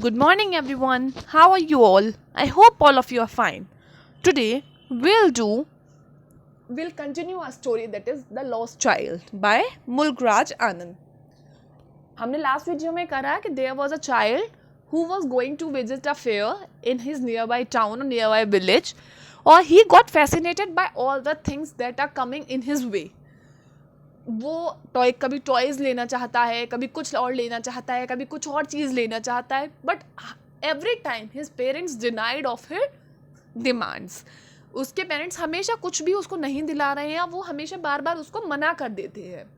Good morning, everyone. How are you all? I hope all of you are fine. Today, we'll continue our story that is The Lost Child by Mulkraj Anand. हमने last video में करा कि there was a child who was going to visit a fair in his nearby town or nearby village, or he got fascinated by all the things that are coming in his way. वो कभी toys लेना चाहता है, कभी कुछ और लेना चाहता है, कभी कुछ और चीज़ लेना चाहता है, but every time his parents denied of his demands. उसके पेरेंट्स हमेशा कुछ भी उसको नहीं दिला रहे हैं, वो हमेशा बार बार उसको मना कर देते हैं.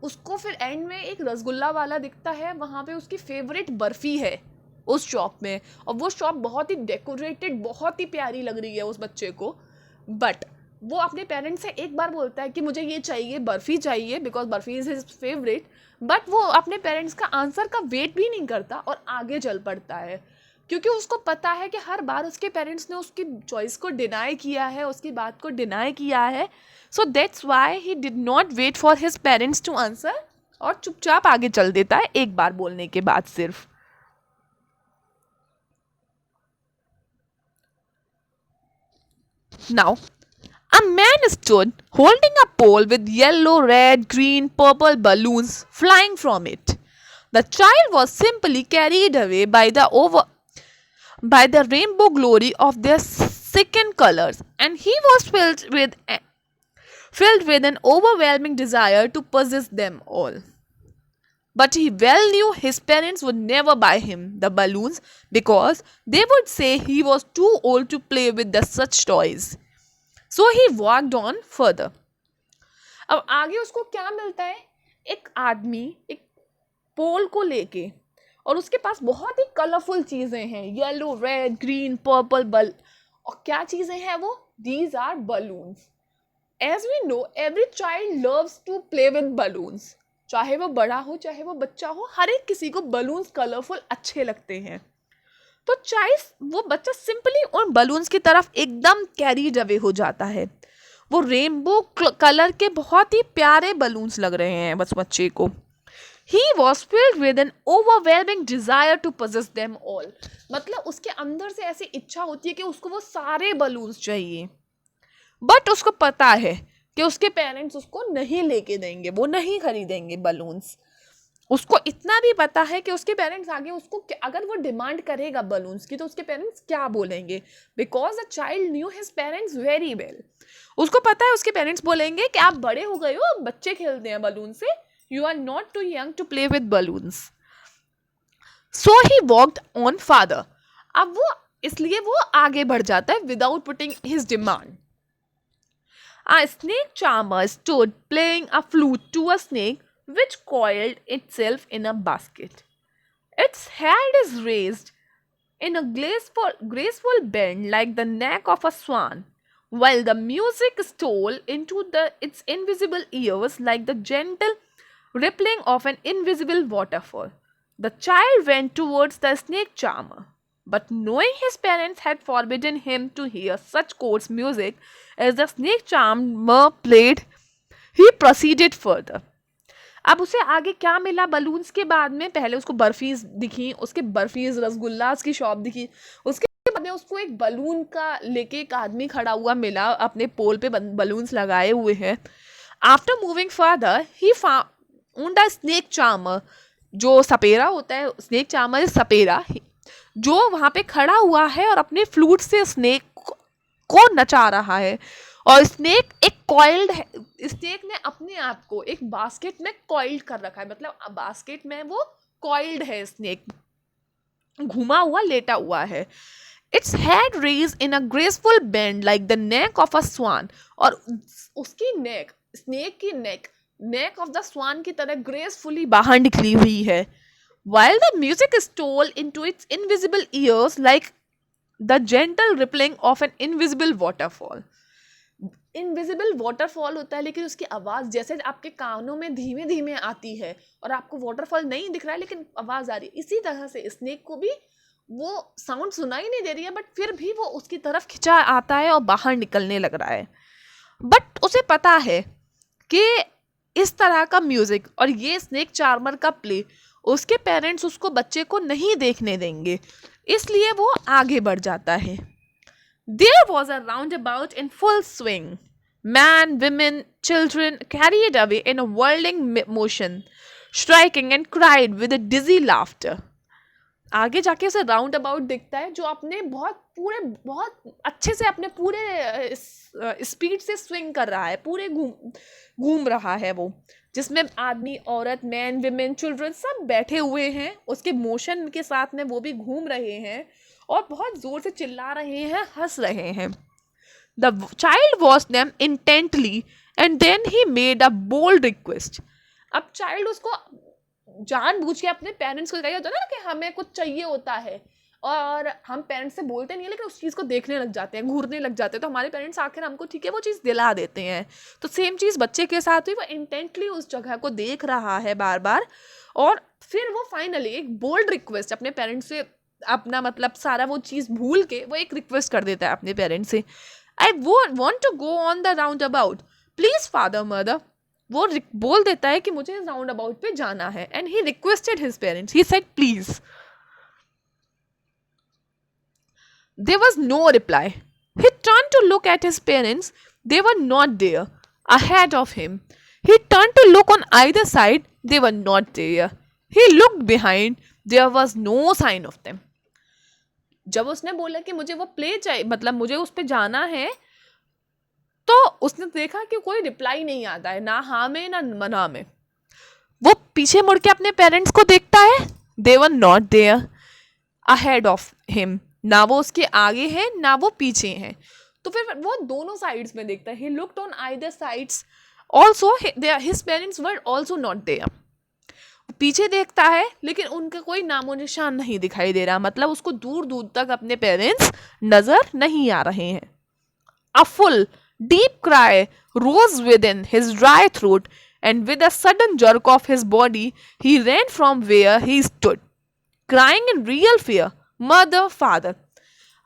उसको फिर एंड में एक रसगुल्ला वाला दिखता है, वहाँ पे उसकी फेवरेट बर्फ़ी है उस शॉप में, और वो शॉप बहुत ही डेकोरेटेड, बहुत ही प्यारी लग रही है उस बच्चे को. बट वो अपने पेरेंट्स से एक बार बोलता है कि मुझे ये चाहिए, बर्फ़ी चाहिए, because barfi is his favourite. But वो अपने पेरेंट्स का आंसर का वेट भी नहीं करता और आगे चल पड़ता है, क्योंकि उसको पता है कि हर बार उसके पेरेंट्स ने उसकी चॉइस को डिनाई किया है, उसकी बात को डिनाई किया है. So that's why he did not wait for his parents to answer, और चुपचाप आगे चल देता है एक बार बोलने के बाद सिर्फ. Now a man stood holding a pole with yellow, red, green, purple balloons flying from it. The child was simply carried away by the rainbow glory of their second colors, and he was filled with an overwhelming desire to possess them all. But he well knew his parents would never buy him the balloons, because they would say he was too old to play with such toys. So he walked on further. अब आगे उसको क्या मिलता है? एक आदमी एक पोल को लेके, और उसके पास बहुत ही कलरफुल चीज़ें हैं, येलो, रेड, ग्रीन, पर्पल, और क्या चीज़ें हैं वो? These are balloons. As we know, every child loves to play with balloons. चाहे वो बड़ा हो, चाहे वो बच्चा हो, हर एक किसी को बलून्स कलरफुल अच्छे लगते हैं. तो वो बच्चा सिंपली उन बलून्स की तरफ एकदम कैरीड अवे हो जाता है. वो रेनबो कलर के बहुत ही प्यारे बलून्स लग रहे हैं बस बच्चे को. He was filled with an overwhelming desire to possess them all. मतलब उसके अंदर से ऐसी इच्छा होती है कि उसको वो सारे बलून्स चाहिए. बट उसको पता है कि उसके पेरेंट्स उसको नहीं लेके देंगे, वो नहीं खरीदेंगे बलून्स. उसको इतना भी पता है कि उसके पेरेंट्स आगे उसको अगर वो डिमांड करेगा बलून्स की तो उसके पेरेंट्स क्या बोलेंगे, because the child new his parents very well. उसको पता है उसके पेरेंट्स बोलेंगे कि आप बड़े हो गए हो, बच्चे खेलते हैं बलून से, you are not too young to play with balloons. So he walked on father. अब वो इसलिए वो आगे बढ़ जाता है without putting his demand. A snake charmer stood playing a flute to a snake which coiled itself in a basket. Its head is raised in a graceful bend like the neck of a swan, while the music stole into its invisible ears like the gentle rippling of an invisible waterfall. The child went towards the snake charmer, but knowing his parents had forbidden him to hear such coarse music as the snake charmer played, he proceeded further. अब उसे आगे क्या मिला balloons के बाद में? पहले उसको बर्फीज दिखी, उसके बर्फीज रसगुल्लास की शॉप दिखी, उसके बाद में उसको एक बलून का लेके एक आदमी खड़ा हुआ मिला, अपने पोल पे बलून्स लगाए हुए हैं. After moving further he found a snake charmer. जो सपेरा होता है, स्नेक चार्मर सपेरा, जो वहाँ पे खड़ा हुआ है और अपने फ्लूट से स्नेक को नचा रहा है. और स्नेक एक कॉइल्ड है, स्नेक ने अपने आप को एक बास्केट में कॉइल्ड कर रखा है, मतलब बास्केट में वो कॉइल्ड है, स्नेक घुमा हुआ लेटा हुआ है. Its head raise in a graceful bend like the neck of a swan. और उसकी नेक, स्नेक की नेक ऑफ द स्वान की तरह ग्रेसफुली बाहर निकली हुई है. While the music stole into its invisible ears like the gentle rippling of an invisible waterfall. Invisible waterfall होता है, लेकिन उसकी आवाज़ जैसे आपके कानों में धीमे धीमे आती है और आपको वाटरफॉल नहीं दिख रहा है लेकिन आवाज़ आ रही है, इसी तरह से स्नेक को भी वो साउंड सुनाई नहीं दे रही है, बट फिर भी वो उसकी तरफ खिंचा आता है और बाहर निकलने लग रहा है. बट उसे पता है कि इस तरह का म्यूज़िक और ये स्नेक चार्मर का प्ले उसके पेरेंट्स उसको बच्चे को नहीं देखने देंगे, इसलिए वो आगे बढ़ जाता है. There was a roundabout in full swing. Men, women, children carried away in a whirling motion, striking and cried with a dizzy laughter. आगे जाके उसे राउंड अबाउट दिखता है जो अपने बहुत अच्छे से अपने पूरे स्पीड से स्विंग कर रहा है, पूरे घूम रहा है वो, जिसमें आदमी, औरत, मैन, विमेन, चिल्ड्रन सब बैठे हुए हैं. उसके मोशन के साथ में वो भी घूम रहे हैं और बहुत जोर से चिल्ला रहे हैं, हंस रहे हैं. The child watched them intently and then he made a bold request. अब चाइल्ड उसको जानबूझ के अपने पेरेंट्स को कहा ना कि हमें कुछ चाहिए होता है, और हम पेरेंट्स से बोलते नहीं है लेकिन उस चीज़ को देखने लग जाते हैं, घूरने लग जाते हैं, तो हमारे पेरेंट्स आखिर हमको ठीक है वो चीज़ दिला देते हैं. तो सेम चीज़ बच्चे के साथ हुई. वो इंटेंटली उस जगह को देख रहा है बार बार, और फिर वो फाइनली एक बोल्ड रिक्वेस्ट अपने पेरेंट्स से, अपना मतलब सारा वो चीज़ भूल के वो एक रिक्वेस्ट कर देता है अपने पेरेंट्स से. I want to go on the roundabout, please father mother. वो बोल देता है कि मुझे इस राउंड अबाउट पे जाना है. And he requested his parents, he said please. There was no reply. He turned to look at his parents. They were not there ahead of him. He turned to look on either side. They were not there. He looked behind. There was no sign of them. जब उसने बोला कि मुझे वो play चाहिए, मतलब मुझे उस पे जाना है, तो उसने देखा कि कोई रिप्लाई नहीं आता है, ना हाँ में ना मना में. वो पीछे मुड़ के अपने पेरेंट्स को देखता है. They were not there ahead of him. ना वो उसके आगे है ना वो पीछे है. तो फिर वो दोनों साइड्स में देखता है. He looked on either sides also. His parents were also not there. पीछे देखता है लेकिन उनका कोई नामो निशान नहीं दिखाई दे रहा, मतलब उसको दूर दूर तक अपने पेरेंट्स नजर नहीं आ रहे हैं. A full, deep cry rose within his dry throat, and with a sudden jerk of his body, he ran from where he stood, crying in real fear, "Mother, father."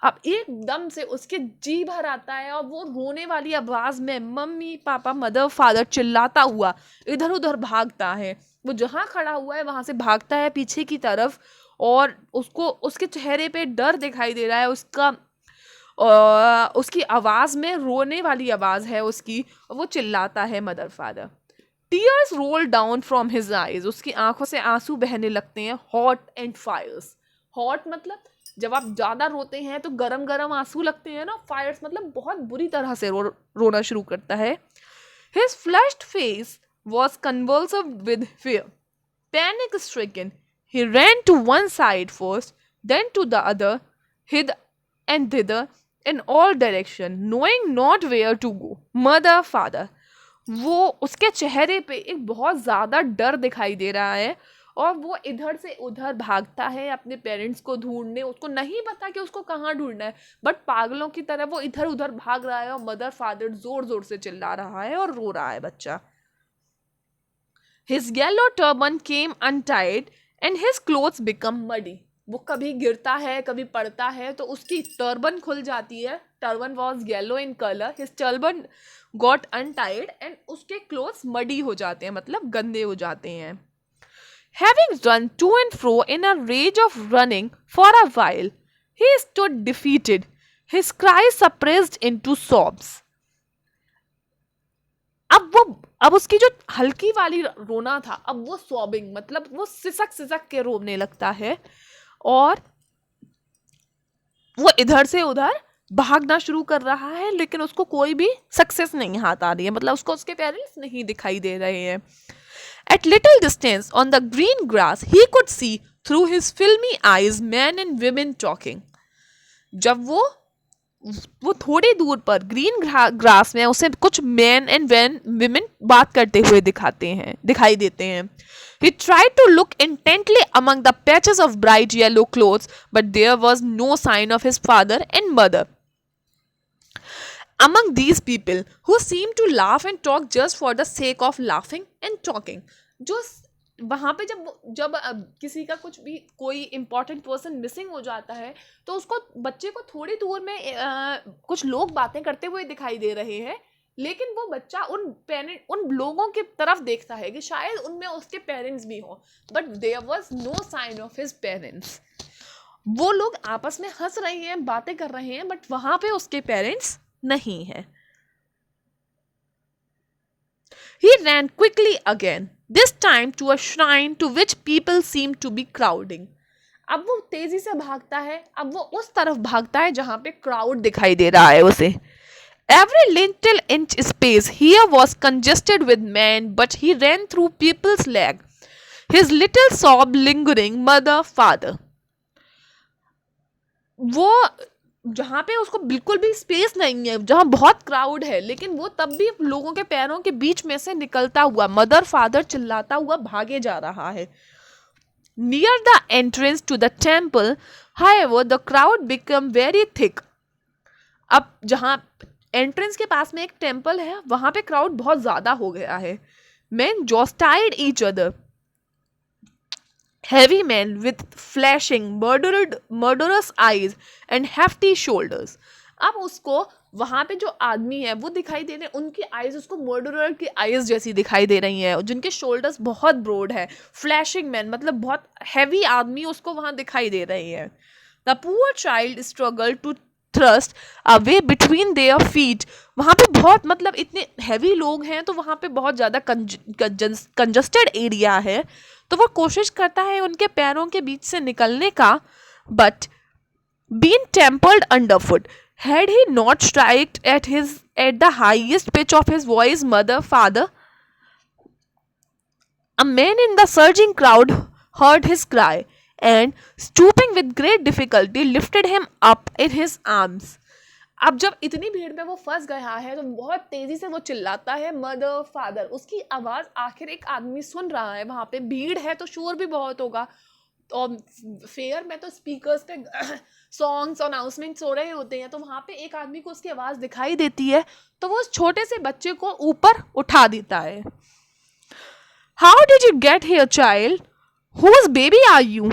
अब एकदम से उसके जी भर आता है और वो रोने वाली आवाज में मम्मी पापा मदर फादर चिल्लाता हुआ इधर उधर भागता है. वो जहाँ खड़ा हुआ है वहां से भागता है पीछे की तरफ, और उसको उसके चेहरे पे डर दिखाई दे रहा है. उसकी आवाज में रोने वाली आवाज है उसकी, वो चिल्लाता है mother father. Tears roll down from his eyes. उसकी आंखों से आंसू बहने लगते हैं. Hot and Fyers. हॉट मतलब जब आप ज्यादा रोते हैं तो गरम गरम आंसू लगते हैं ना. फायर्स मतलब बहुत बुरी तरह से रोना शुरू करता है. His flushed face was convulsive with fear. Panic stricken, he ran to one side first, then to the other, hither and thither, in all direction, knowing not where to go. Mother, father. वो उसके चेहरे पे एक बहुत ज़्यादा डर दिखाई दे रहा है और वो इधर से उधर भागता है अपने पेरेंट्स को ढूंढने. उसको नहीं पता कि उसको कहाँ ढूंढना है, बट पागलों की तरह वो इधर उधर भाग रहा है और मदर फादर जोर जोर से चिल्ला रहा है और रो रहा है बच्चा. His yellow turban came untied and his clothes become muddy. वो कभी गिरता है कभी पड़ता है तो उसकी टर्बन खुल जाती है. Turban was yellow in color. His turban got untied and उसके clothes muddy हो जाते हैं, मतलब गंदे हो जाते हैं. Having run to and fro in a rage of running for a while, he stood defeated, his cries suppressed into sobs. अब उसकी जो हल्की वाली रोना था, अब वो सॉबिंग मतलब वो सिसक सिसक के रोने लगता है और वो इधर से उधर भागना शुरू कर रहा है, लेकिन उसको कोई भी सक्सेस नहीं हाथ आ रही है, मतलब उसको उसके पेरेंट्स नहीं दिखाई दे रहे हैं. At little distance on the green grass, he could see through his filmy eyes men and women talking. जब वो थोड़ी दूर पर ग्रीन ग्रास में उसे कुछ मैन एंड विमेन बात करते हुए दिखाई देते हैं. He tried to look intently among the patches of bright yellow clothes, but there was no sign of his father and mother. Among these people who seemed to laugh and talk just for the sake of laughing and talking. जो वहाँ पे जब किसी का कुछ भी कोई important person missing हो जाता है तो उसको बच्चे को थोड़ी दूर में कुछ लोग बातें करते हुए दिखाई दे रहे हैं, लेकिन वो बच्चा उन लोगों की तरफ देखता है कि शायद उनमें उसके पेरेंट्स भी हों, but there was no sign of his parents. वो लोग आपस में हंस रहे हैं, बातें कर रहे हैं, बट वहां पे उसके पेरेंट्स नहीं है। He ran quickly again, this time to a shrine to which people seemed to be crowding. अब वो तेजी से भागता है, अब वो उस तरफ भागता है जहां पे क्राउड दिखाई दे रहा है उसे। Every little inch space here was congested with men, but he ran through people's leg, his little sob lingering, mother, father. वो जहाँ पे उसको बिल्कुल भी स्पेस नहीं है, जहाँ बहुत क्राउड है, लेकिन वो तब भी लोगों के पैरों के बीच में से निकलता हुआ मदर फादर चिल्लाता हुआ भागे जा रहा है। Near the entrance to the temple, however, the crowd became very thick. अब जहाँ एंट्रेंस के पास में एक टेम्पल है, वहां पे क्राउड बहुत ज्यादा हो गया है। Men jostled each other. Heavy men with flashing, murderous eyes and hefty shoulders. अब उसको वहां पे जो आदमी है वो दिखाई दे रहे हैं, उनकी आईज उसको मर्डरर की आईज जैसी दिखाई दे रही हैं, जिनके शोल्डर्स बहुत ब्रॉड है। फ्लैशिंग मैन मतलब बहुत हैवी आदमी उसको वहां दिखाई दे रहे हैं। The poor child struggle to thrust away between their feet. वहाँ पे बहुत मतलब इतने हैवी लोग हैं, तो वहाँ पे बहुत ज़्यादा कंजस्टेड एरिया है, तो वो कोशिश करता है उनके पैरों के बीच से निकलने का, but been tempered underfoot. Had he not striked at the highest pitch of his voice, mother, father? A man in the surging crowd heard his cry, and stooping with great difficulty lifted him up in his arms. अब जब इतनी भीड़ में वो फंस गया है तो बहुत तेजी से वो चिल्लाता है मदर फादर। उसकी आवाज आखिर एक आदमी सुन रहा है, वहां पे भीड़ है तो शोर भी बहुत होगा, और फेयर में तो स्पीकर्स पे सॉन्ग्स अनाउंसमेंट्स हो रहे होते हैं, तो वहां पे एक आदमी को उसकी आवाज दिखाई देती है, तो वो उस छोटे से बच्चे को ऊपर उठा देता है। How did you get here, child? Whose baby are you?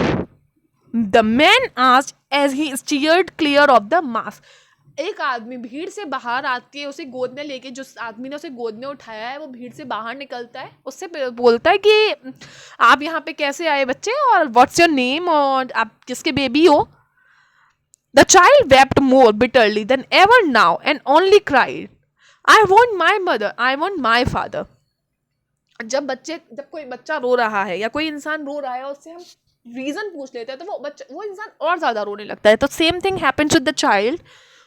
The man asked as he steered clear of the mass. एक आदमी भीड़ से बाहर आती है, उसे गोद में लेके, जो आदमी ने उसे गोद में उठाया है वो भीड़ से बाहर निकलता है, उससे बोलता है कि आप यहाँ पे कैसे आए बच्चे, और व्हाट्स योर नेम, और आप किसके बेबी हो। The child wept more bitterly than ever now and only cried, I want my mother, I want my father. जब कोई बच्चा रो रहा है या कोई इंसान रो रहा है और उससे हम रीजन पूछ लेते हैं, तो वो इंसान और ज्यादा रोने लगता है। तो same thing happens with the child.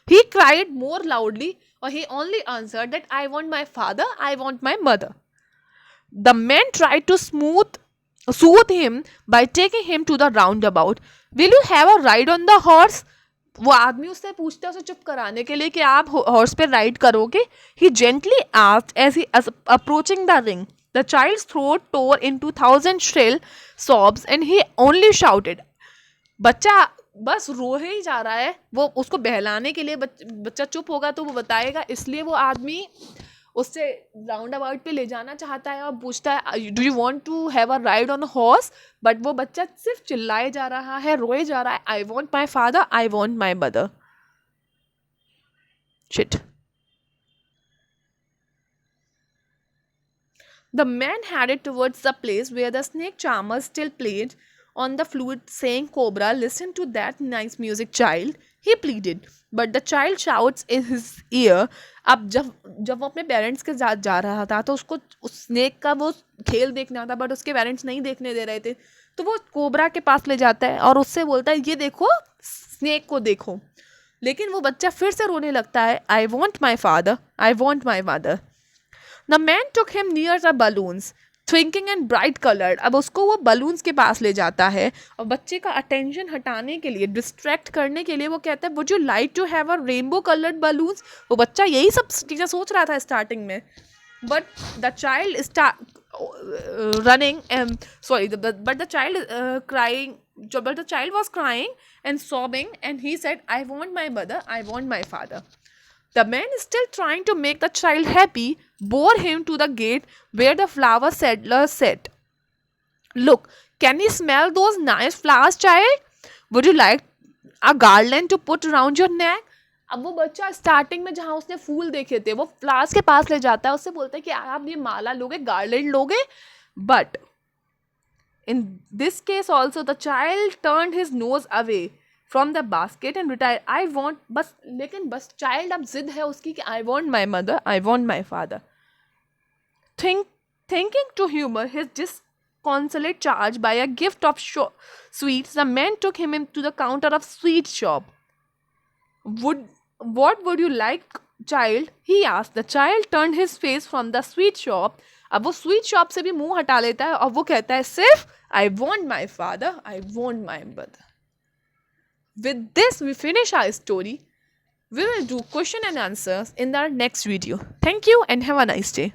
He cried more loudly, or he only answered that I want my father, I want my mother. The man tried to soothe him by taking him to the roundabout. Will you have a ride on the horse? वो आदमी उससे पूछता है, उसे चुप कराने के लिए, कि आप हॉर्स पे राइड करोगे? He gently asked as he approaching the ring. The child's throat tore into 1,000 shrill sobs and he only shouted. बच्चा बस रो ही जा रहा है, वो उसको बहलाने के लिए बच्चा चुप होगा तो वो बताएगा, इसलिए वो आदमी उससे राउंड अबाउट पे ले जाना चाहता है और पूछता है do you want to have a ride on horse, but वो बच्चा सिर्फ चिल्लाए जा रहा है, रोए जा रहा है, I want my father, I want my mother. Shit. The man headed towards the place where the snake charmer still played on the flute, saying, Cobra, listen to that nice music, child. He pleaded, but the child shouts in his ear. अब जब वो अपने parents के साथ जा रहा था तो उसको उस स्नेक का वो खेल देखना था, बट उसके पेरेंट्स नहीं देखने दे रहे थे, तो वो कोबरा के पास ले जाता है और उससे बोलता है ये देखो, स्नेक को देखो। लेकिन वो बच्चा फिर से रोने लगता है, I want my father, I want my mother. The man took him near the balloons, twinkling and bright colored. अब उसको वो बलून्स के पास ले जाता है और बच्चे का अटेंशन हटाने के लिए, डिस्ट्रैक्ट करने के लिए वो कहता है would you like to have a rainbow coloured balloons. वो बच्चा यही सब चीज़ें सोच रहा था स्टार्टिंग में, but the child but the child was crying and sobbing, and he said, I want my mother, I want my father. The man, still trying to make the child happy, bore him to the gate where the flower settler sat. Look, can you smell those nice flowers, child? Would you like a garland to put around your neck? अब वो बच्चा starting में जहाँ उसने फूल देखे थे वो flowers के पास ले जाता है, उससे बोलता है कि आप ये माला लोगे, गार्लैंड लोगे, but in this case also the child turned his nose away from the basket and retired. I want, बस लेकिन बस child अब जिद है उसकी कि I want my mother, I want my father. Thinking to humor his disconsolate charge by a gift of sweets, the man took him into the counter of sweet shop. What would you like, child? He asked. The child turned his face from the sweet shop. अब वो sweet shop से भी मुंह हटा लेता है और वो कहता है सिर्फ I want my father, I want my mother. With this, we finish our story. We will do question and answers in our next video. Thank you and have a nice day.